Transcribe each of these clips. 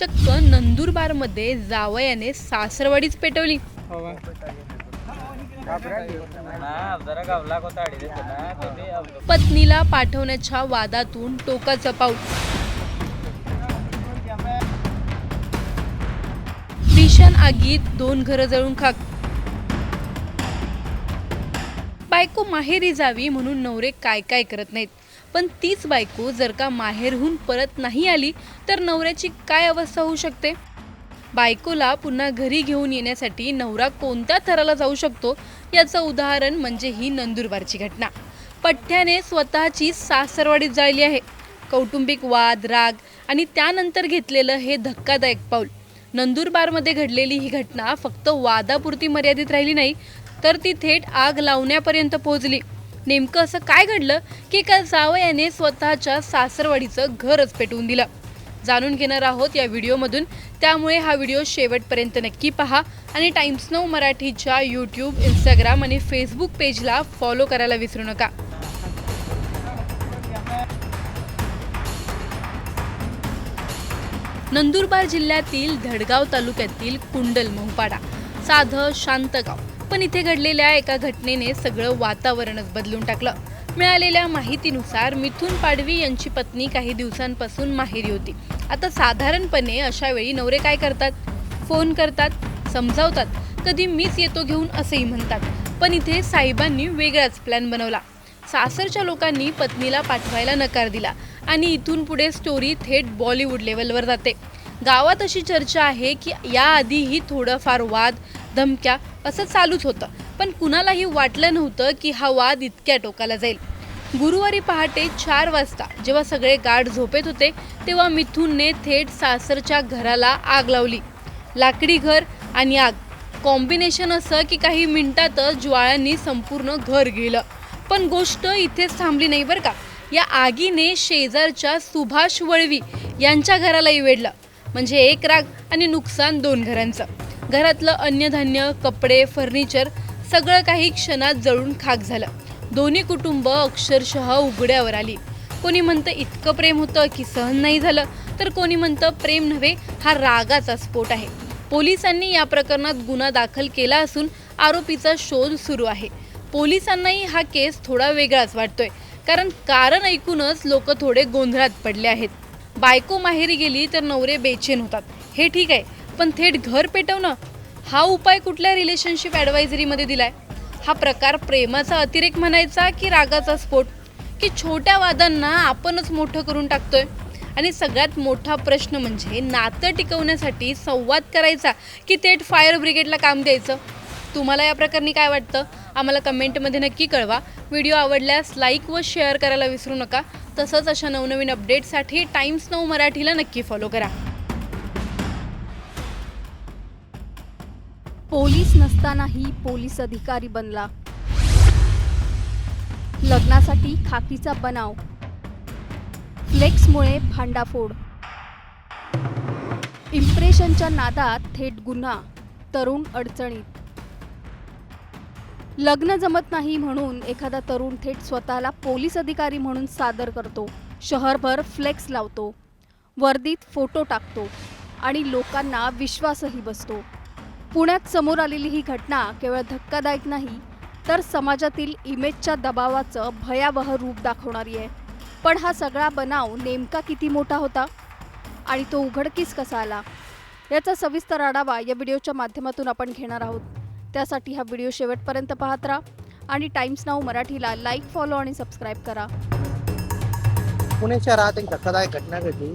चक्क नंदुरबारमध्ये जावयाने सासरवाडीच पेटवली। पत्नीला पाठवण्याच्या वादातून टोकाचं पाऊल। भीषण आगीत 2 घरं जळून खाक। बायको माहेरी जावी म्हणून नवरे काय काय करत नाहीत, पण तीच बायको जर का माहेरहून परत नाही आली तर नवऱ्याची काय अवस्था होऊ शकते। बायकोला पुन्हा घरी घेऊन येण्यासाठी नवरा कोणत्या थराला जाऊ शकतो याचं उदाहरण म्हणजे ही नंदुरबारची घटना। पठ्ठ्याने स्वतःची सासरवाडीत जाळली आहे। कौटुंबिक वाद, राग आणि त्यानंतर घेतलेलं हे धक्कादायक पाऊल। नंदुरबारमध्ये घडलेली ही घटना फक्त वादापुरती मर्यादित राहिली नाही, तर ती थेट आग लावण्यापर्यंत पोहोचली। नेमकं असं काय घडलं की एका जावयाने स्वतःच्या सासरवाडीचं घरच पेटवून दिलं, जाणून घेणार आहोत या व्हिडिओमधून। त्यामुळे हा व्हिडिओ शेवटपर्यंत नक्की पहा आणि टाइम्स नाऊ मराठीच्या यूट्यूब, इंस्टाग्राम आणि फेसबुक पेजला फॉलो करायला विसरू नका। नंदुरबार जिल्ह्यातील धडगाव तालुक्यातील कुंडल मोहपाडा साधं शांत गाव, पण इथे घडलेल्या एका घटनेने सगळं वातावरणच बदलून टाकलं। मिळालेल्या माहितीनुसार मिथुन पाडवी यांची पत्नी काही दिवसांपासून माहेरी होती। आता साधारणपणे अशा वेळी नवरे काय करतात? फोन करतात, समजावतात, कधी मीच येतो घेऊन असेही म्हणतात। पण इथे साहेबांनी वेगळाच प्लॅन बनवला। सासरच्या लोकांनी पत्नीला पाठवायला नकार दिला आणि इथून पुढे स्टोरी थेट बॉलिवूड लेवलवर जाते। गावात अशी चर्चा आहे की याआधीही थोडंफार वाद, धमक्या असं चालूच होतं, पण कुणालाही वाटलं नव्हतं की हा वाद इतक्या टोकाला जाईल। गुरुवारी पहाटे 4 वाजता जेव्हा सगळे गाढ झोपेत होते तेव्हा मिथुनने थेट सासरच्या घराला आग लावली। लाकडी घर आणि आग कॉम्बिनेशन असं की काही मिनिटातच ज्वाळांनी संपूर्ण घर गेलं। पण गोष्ट इथेच थांबली नाही बरं का। या आगीने शेजारच्या सुभाष वळवी यांच्या घरालाही वेढलं, म्हणजे एक राग आणि नुकसान 2 घरांचं। घरातलं अन्नधान्य, कपडे, फर्निचर सगळं काही क्षणात जळून खाक झालं। दोन्ही कुटुंब अक्षरशः उघड्यावर आली। कोणी म्हणतं इतकं प्रेम होतं की सहन नाही झालं, तर कोणी म्हणतं प्रेम नव्हे, हा रागाचा स्फोट आहे। पोलिसांनी या प्रकरणात गुन्हा दाखल केला असून आरोपीचा शोध सुरू आहे। पोलिसांनाही हा केस थोडा वेगळाच वाटतोय, कारण ऐकूनच लोक थोडे गोंधळात पडले आहेत। बायको माहेरी गेली तर नवरे बेचैन होतात, हे ठीक आहे, पण थेट घर पेटवणं हा उपाय कुठल्या रिलेशनशिप ॲडवायझरीमध्ये दिलाय? हा प्रकार प्रेमाचा अतिरेक म्हणायचा की रागाचा स्फोट, की छोट्या वादांना आपणच मोठं करून टाकतोय? आणि सगळ्यात मोठा प्रश्न म्हणजे नातं टिकवण्यासाठी संवाद करायचा की थेट फायर ब्रिगेडला काम द्यायचं? तुम्हाला या प्रकरणी काय वाटतं? आम्हाला कमेंटमध्ये नक्की कळवा। व्हिडिओ आवडल्यास लाईक व शेअर करायला विसरू नका। तसंच अशा नवनवीन अपडेट्ससाठी टाइम्स नाऊ मराठीला नक्की फॉलो करा। पोलीस नसतानाही पोलीस अधिकारी बनला। लग्नासाठी खाकीचा बनाव, फ्लेक्समुळे भांडाफोड, इम्प्रेशनच्या नादात थेट गुन्हा, तरुण अडचणीत। लग्न जमत नाही म्हणून एखादा तरुण थेट स्वतःला पोलीस अधिकारी म्हणून सादर करतो। शहरभर फ्लेक्स लावतो, वर्दीत फोटो टाकतो आणि लोकांना विश्वासही बसतो। पुण्यात समोर आलेली ही घटना केवळ धक्कादायक नाही, तर समाजातील इमेजच्या दबावाचं भयावह रूप दाखवणारी आहे। पण हा सगळा बनाव नेमका किती मोठा होता आणि तो उघडकीस कसा आला, याचा सविस्तर आढावा या व्हिडिओच्या माध्यमातून आपण घेणार आहोत। त्यासाठी हा व्हिडिओ शेवटपर्यंत पाहत राहा आणि टाइम्स नाऊ मराठीला लाईक, फॉलो आणि सबस्क्राईब करा। पुणे शहरात एक धक्कादायक घटना घडली।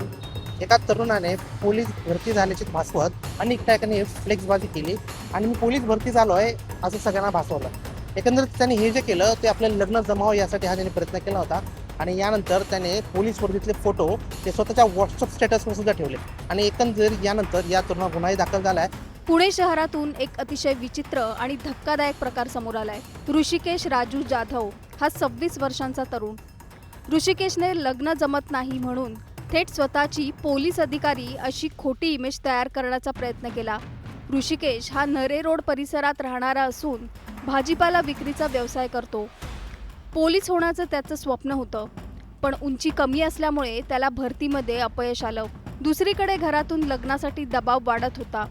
एका तरुणाने पोलीस भरती झाल्याची भासवत अनेक ठिकाणी फ्लेक्सबाजी केली आणि मी पोलीस भरती झालो आहे असं सगळ्यांना भासवलं। एकंदरीत त्याने हे जे केलं ते आपल्याला लग्न जमावं यासाठी हा त्याने प्रयत्न केला होता आणि यानंतर त्याने पोलीस वर्दीतले फोटो ते स्वतःच्या व्हॉट्सअप स्टेटसवर सुद्धा ठेवले आणि एकंदरीत यानंतर या तरुणावर गुन्हाही दाखल झाला आहे। पुणे शहरातून एक अतिशय विचित्र आणि धक्कादायक प्रकार समोर आलाय। ऋषिकेश राजू जाधव हा 26 वर्षांचा तरुण। ऋषिकेशने लग्न जमत नाही म्हणून थेट स्वतःची पोलीस अधिकारी अशी खोटी इमेज तयार करण्याचा प्रयत्न केला। ऋषिकेश हा नरे रोड परिसरात राहणारा असून भाजीपाला विक्रीचा व्यवसाय करतो। पोलीस होण्याचं त्याचं स्वप्न होतं, पण उंची कमी असल्यामुळे त्याला भरतीमध्ये अपयश आलं। दुसरीकडे घरातून लग्नासाठी दबाव वाढत होता.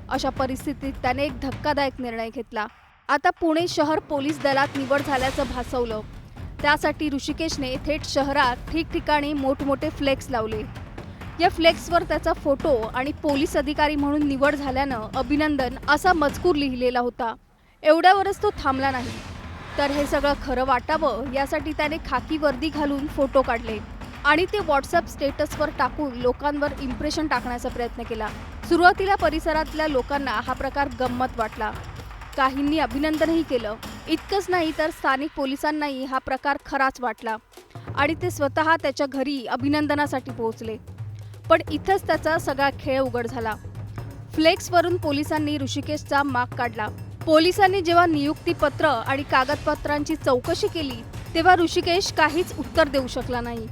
अशा परिस्थितीत त्याने एक धक्कादायक निर्णय घेतला. आता पुणे शहर पोलीस दलात निवड झाल्याचं भासवलं. त्यासाठी ऋषिकेशने थेट शहरात ठिकठिकाणी मोठमोठे फ्लेक्स लावले. या फ्लेक्सवर त्याचा फोटो आणि पोलीस अधिकारी म्हणून निवड झाल्यानं अभिनंदन असा मजकूर लिहिलेला होता. एवढ्यावरच तो थांबला नाही, तर हे सगळं खरं वाटावं यासाठी त्याने खाकी वर्दी घालून फोटो काढले आणि ते व्हॉट्सअप स्टेटसवर टाकून लोकांवर इम्प्रेशन टाकण्याचा प्रयत्न केला. सुरुवातीला परिसरातल्या लोकांना हा प्रकार गंमत वाटला. काहींनी अभिनंदनही केलं. इतकंच नाही तर स्थानिक पोलिसांनाही हा प्रकार खराच वाटला आणि ते स्वतः त्याच्या घरी अभिनंदनासाठी पोहोचले. पण इथंच त्याचा सगळा खेळ उघड झाला. फ्लेक्सवरून पोलिसांनी ऋषिकेशचा माग काढला. पोलिसांनी जेव्हा नियुक्तीपत्र आणि कागदपत्रांची चौकशी केली तेव्हा ऋषिकेश काहीच उत्तर देऊ शकला नाही.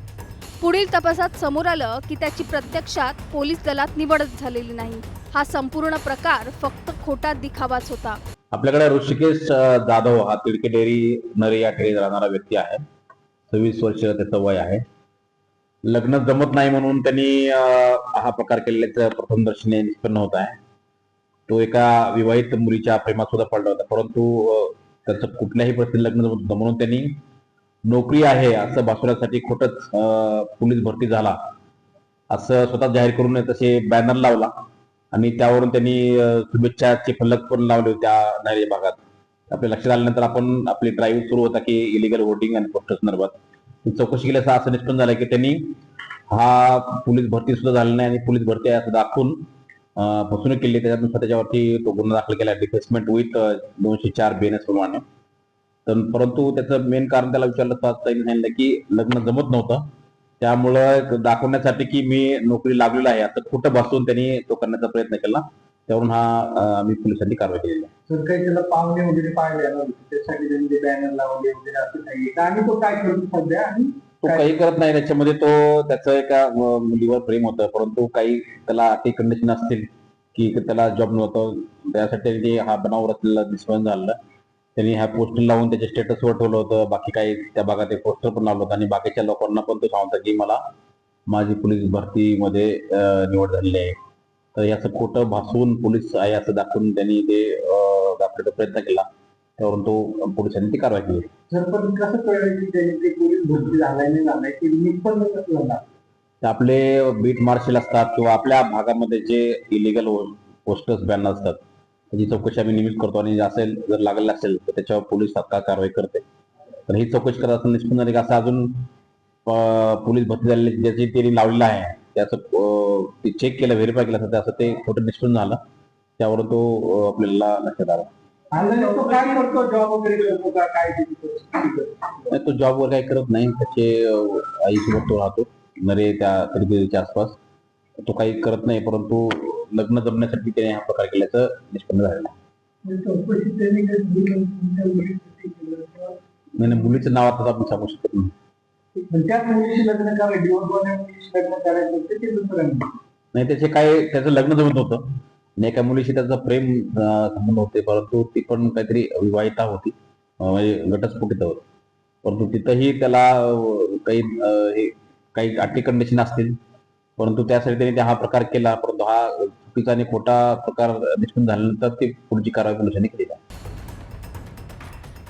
पुढील तपासात समोर आलं की त्याची प्रत्यक्षात पोलीस दलात निवडच झालेली नाही. हा संपूर्ण प्रकार फक्त खोटा दिखावाच होता. आपल्याकडे ऋषिकेश जाधव हा तिडके डेअरी नरे या ठिकाणी राहणारा व्यक्ती आहे. 26 वर्ष त्याचं वय आहे. लग्न जमत नाही म्हणून त्यांनी हा प्रकार केलेल्याचं प्रथमदर्शनी निष्पन्न होत आहे. तो एका विवाहित मुलीच्या प्रेमात सुद्धा पडला होता, परंतु त्याचं कुठल्याही परिस्थितीत लग्न जमत नव्हतं म्हणून त्यांनी नोकरी आहे असं भासवण्यासाठी खोटच पोलीस भरती झाला असं स्वतः जाहीर करून तसे बॅनर लावला आणि त्यावरून त्यांनी शुभेच्छाचे फलक पण लावले त्या नारे भागात. आपल्या लक्षात आल्यानंतर आपण आपली ड्राईव्ह सुरू होता की इलिगल वोटिंग आणि पोस्टर संदर्भात चौकशी केल्यास असं निष्पन्न झालं की त्यांनी हा पोलीस भरती सुद्धा झाला नाही आणि पोलीस भरती आहे असं दाखवून फसवणूक केली. त्याच्यानुसार त्याच्यावरती तो गुन्हा दाखल केला डिफेसमेंट विथ 204 BNS प्रमाणे. तर परंतु त्याचं मेन कारण त्याला विचारलं असता त्यांनी सांगितलं की लग्न जमत नव्हतं, त्यामुळं दाखवण्यासाठी की मी नोकरी लागलेला आहे असं खोटं भासवून त्यांनी तो करण्याचा प्रयत्न केला. त्यावरून आम्ही पोलिसांनी कारवाई केलेली आहे. तर काही त्याला पाहुणे वगैरे पाहिले त्यासाठी त्यांनी बॅनर लावले वगैरे असं काही आणि तो काय करतो सध्या आणि तो काही करत नाही. त्याच्यामध्ये तो त्याचं एका मुलीवर प्रेम होतं, परंतु काही त्याला अटी कंडिशन असतील की त्याला जॉब नव्हतं, त्यासाठी त्यांनी हा बनाव रचलेला निष्पन्न झालं. त्यांनी हा पोस्टर लावून त्याच्या स्टेटसवर ठेवलं होतं. बाकी काही त्या भागात एक पोस्टर पण लावलं होतं आणि बाकीच्या लोकांना पण तो सांगता की मला माझी पोलीस भरतीमध्ये निवड झालेली आहे. तर याचं खोटं भासवून पोलीस आहे असं दाखवून त्यांनी ते दाखवण्याचा प्रयत्न केला. त्यावरून तो पोलिसांनी ती कारवाई केली. सर पण कसं कळलं की ते पोलीस भरती झालाय नाही झालाय ते निष्पन्न कसं होणार? आपले बीट मार्शल असतात किंवा आपल्या भागामध्ये जे इलिगल पोस्टर्स बॅनर असतात त्याची चौकशी आम्ही नेहमीच करतो आणि असेल जर लागलेलं असेल तर त्याच्यावर पोलीस तात्काळ कारवाई करते. तर ही चौकशी करत असताना निष्पन्न झाली की असं अजून पोलीस भरती झालेली ज्याची त्यांनी लावलेलं आहे त्याचं ते चेक केलं, व्हेरीफाय केलं असं असं ते खोटं निष्पन्न झालं. त्यावरून तो आपल्याला लक्षात आला. आणि तो काय करतो, जॉब वगैरे करतो का काय? तो जॉब वर काही करत नाही. त्याचे आईसोबत तो राहतो नरे त्या तिडकेच्या आसपास. तो काही करत नाही, परंतु लग्न जमण्यासाठी त्याने हा प्रकार केल्याचं निष्पन्न झालेलं आहे. नाही, मुलीचं नाव आता आपण सांगू शकत नाही. त्याच मुलीशी लग्न करायचं, लग्न करायचं ते दुसरं नाही, त्याचं लग्न जमत होतं आणि एका मुलीशी त्याचा प्रेम संबंध होते, परंतु ती पण काहीतरी विवाहिता होती, म्हणजे घटस्फोटित होती. परंतु तिथंही त्याला काही अटी कंडिशन असतील, परंतु त्यासाठी त्यांनी हा प्रकार केला. परंतु हा चुकीचा आणि खोटा प्रकार निष्पन्न झाल्यानंतर ती पुढची कारवाई पोलिसांनी केली आहे.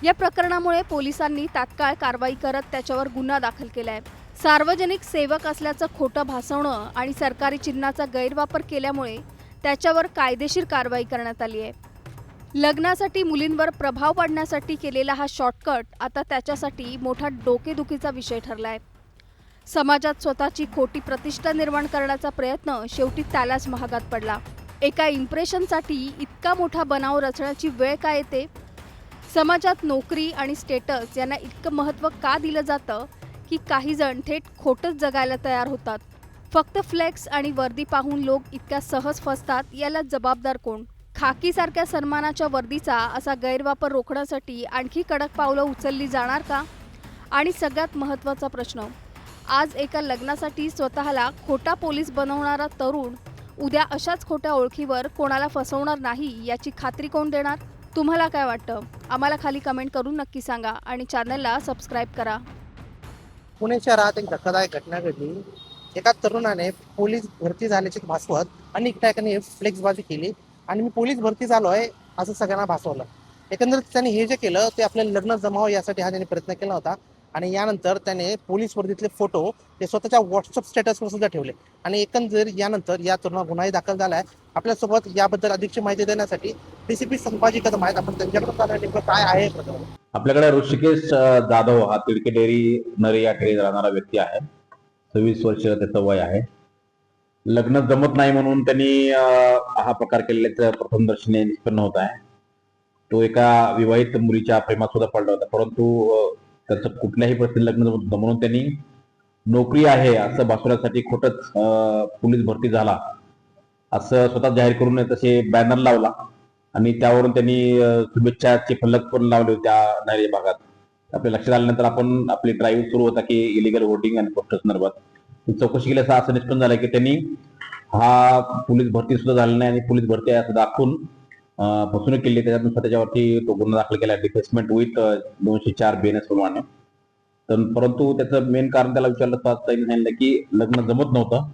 या प्रकरणामुळे पोलिसांनी तात्काळ कारवाई करत त्याच्यावर गुन्हा दाखल केलाय. सार्वजनिक सेवक असल्याचं खोटं भासवणं आणि सरकारी चिन्हाचा गैरवापर केल्यामुळे त्याच्यावर कायदेशीर कारवाई करण्यात आली आहे. लग्नासाठी मुलींवर प्रभाव पाडण्यासाठी केलेला हा शॉर्टकट आता त्याच्यासाठी मोठा डोकेदुखीचा विषय ठरलाय. समाजात स्वतःची खोटी प्रतिष्ठा निर्माण करण्याचा प्रयत्न शेवटी त्यालाच महागात पडला. एका इम्प्रेशनसाठी इतका मोठा बनाव रचण्याची वेळ का येते? समाजात नोकरी आणि स्टेटस यांना इतकं महत्त्व का दिलं जातं की काही जण थेट खोटंच जगायला तयार होतात? फक्त फ्लेक्स आणि वर्दी पाहून लोक इतक्या सहज फसतात, याला जबाबदार कोण? खाकीसारख्या सन्मानाच्या वर्दीचा असा गैरवापर रोखण्यासाठी आणखी कडक पावलं उचलली जाणार का? आणि सगळ्यात महत्त्वाचा प्रश्न, आज एका लग्नासाठी स्वतःला खोटा पोलीस बनवणारा तरुण उद्या अशाच खोट्या ओळखीवर कोणाला फसवणार नाही याची खात्री कोण देणार? तुम्हाला काय वाटतं? आम्हाला खाली कमेंट करून नक्की सांगा आणि चॅनलला सबस्क्राईब करा. पुणे शहरात एक धक्कादायक घटना घडली. एका तरुणाने पोलीस भरती झाल्याची भासवत अनेक ठिकाणी फ्लेक्सबाजी केली आणि मी पोलीस भरती झालोय असं सगळ्यांना भासवलं. एकंदरीत त्याने हे जे केलं ते आपल्याला लग्न जमावं यासाठी हा त्याने प्रयत्न केला होता आणि यानंतर त्याने पोलीस वर्दीतले फोटो ते स्वतःच्या व्हॉट्सअप स्टेटसवर सुद्धा ठेवले आणि एकंदर यानंतर या तरुणावर गुन्हाही दाखल झालाय. आपल्यासोबत याबद्दल अधिकची माहिती देण्यासाठी डीसीपी संभाजी कदम आहेत. आपण त्यांच्याकडे जाणार नेमकं काय आहे प्रकरण. आपल्याकडे ऋषिकेश जाधव हा तिडके डेअरी नरे या ठिकाणी राहणारा व्यक्ती आहे. 26 वर्ष त्याचं वय आहे. लग्न जमत नाही म्हणून त्यांनी हा प्रकार केलेल्याचं प्रथमदर्शनी निष्पन्न होत आहे. तो एका विवाहित मुलीच्या प्रेमात सुद्धा पडला होता, परंतु त्याचं कुठल्याही परिस्थितीत लग्न जमत नव्हतं म्हणून त्यांनी नोकरी आहे असं भासवण्यासाठी खोटच पोलीस भरती झाला असं स्वतः जाहीर करून तसे बॅनर लावला आणि त्यावरून त्यांनी शुभेच्छाचे फलक पण लावले होते त्या नारे भागात. आपल्या लक्षात आल्यानंतर आपण आपली ड्राईव्ह सुरू होता की इलिगल वोटिंग आणि पोस्टर संदर्भात चौकशी केल्यास असं निष्पन्न झालं की त्यांनी हा पोलीस भरती सुद्धा झाला नाही आणि पोलीस भरती आहे असं दाखवून फसवणूक केली. त्याच्यानुसार त्याच्यावरती तो गुन्हा दाखल केला डिफेसमेंट विथ 204 BNS प्रमाणे. तर परंतु त्याचं मेन कारण त्याला विचारलं असता त्यांनी सांगितलं की लग्न जमत नव्हतं,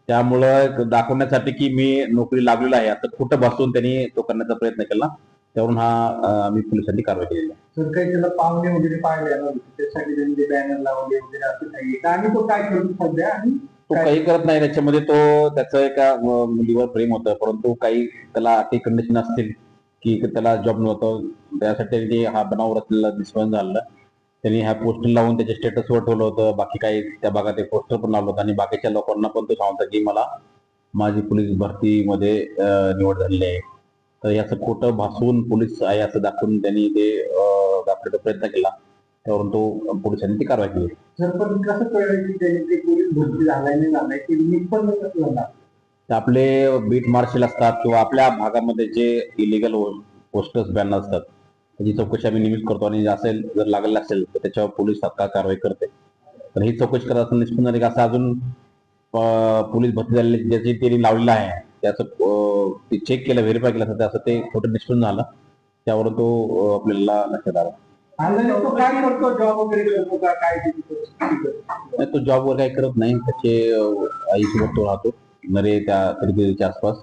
त्यामुळं दाखवण्यासाठी की मी नोकरी लागलेला आहे असं खोटं भासवून त्यांनी तो करण्याचा प्रयत्न केला. त्यावरून हा आम्ही पोलिसांनी कारवाई केलेली आहे. तर काही त्याला पाहुणे वगैरे पाहिले ना त्यासाठी त्यांनी बॅनर लावले वगैरे असं काही आणि तो काय करतो सध्या आणि तो काही करत नाही. त्याच्यामध्ये तो त्याचं एका मुलीवर प्रेम होतं, परंतु काही त्याला अटी कंडिशन असतील की त्याला जॉब नव्हतं, त्यासाठी त्यांनी हा बनाव रचलेला निष्पन्न झालं. त्यांनी ह्या पोस्टर लावून त्याच्या स्टेटसवर ठेवलं होतं. बाकी काही त्या भागात एक पोस्टर पण लावलं होतं आणि बाकीच्या लोकांना पण तो सांगतो की मला माझी पोलीस भरतीमध्ये निवड झालेली आहे. तर याचं खोटं भासवून पोलीस आहे असं दाखवून त्यांनी ते दाखवण्याचा प्रयत्न केला. त्यावरून तो पोलिसांनी ती कारवाई केली. जर पण कसं कळलं की त्यांनी ते पोलीस भरती झालाय नाही झालाय ते निष्पन्न कसं झालं. तर आपले बीट मार्शल असतात किंवा आपल्या भागामध्ये जे इलिगल पोस्टर्स बॅनर असतात त्याची चौकशी आम्ही नेहमीच करतो आणि असेल जर लागलेलं असेल तर त्याच्यावर पोलीस तात्काळ कारवाई करते. तर ही चौकशी करत असताना निष्पन्न झाली की असं अजून पोलीस भरती झालेली ज्याची त्यांनी लावलेलं आहे त्याचं ते चेक केलं व्हेरीफाय केलं असं असं ते खोटं निष्पन्न झालं. त्यावरून तो आपल्याला लक्षात आला. आणि तो काय करतो जॉब वगैरे करतो का काय नाही, तो जॉब वर काही करत नाही. त्याचे आईसोबत तो राहतो नरे त्या तिडकेच्या आसपास.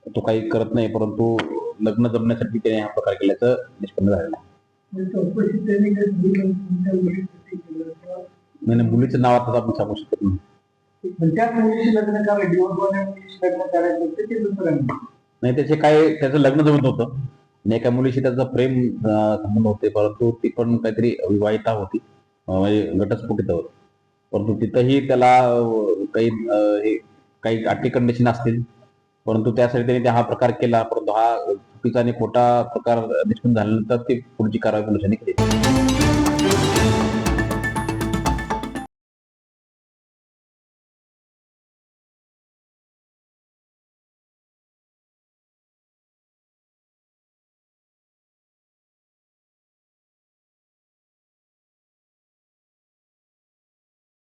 तो काही करत नाही, परंतु लग्न जमण्यासाठी त्याने हा प्रकार केल्याचं निष्पन्न झालेलं आहे. नाही, मुलीचं नाव आता आपण सांगू शकत नाही. त्याच मुलीशी लग्न करायचं मुलीशी लग्न करायचं ते दुसरं नाही, त्याचं लग्न जमत नव्हतं आणि एका मुलीशी त्याचं प्रेम संबंध होते, परंतु ती पण काहीतरी विवाहिता होती, म्हणजे घटस्फोटित होती. परंतु तिथंही त्याला काही अटी कंडिशन असतील, परंतु त्यासाठी त्यांनी हा प्रकार केला. परंतु हा चुकीचा आणि खोटा प्रकार निष्पन्न झाल्यानंतर ती पुढची कारवाई पोलिसांनी केली.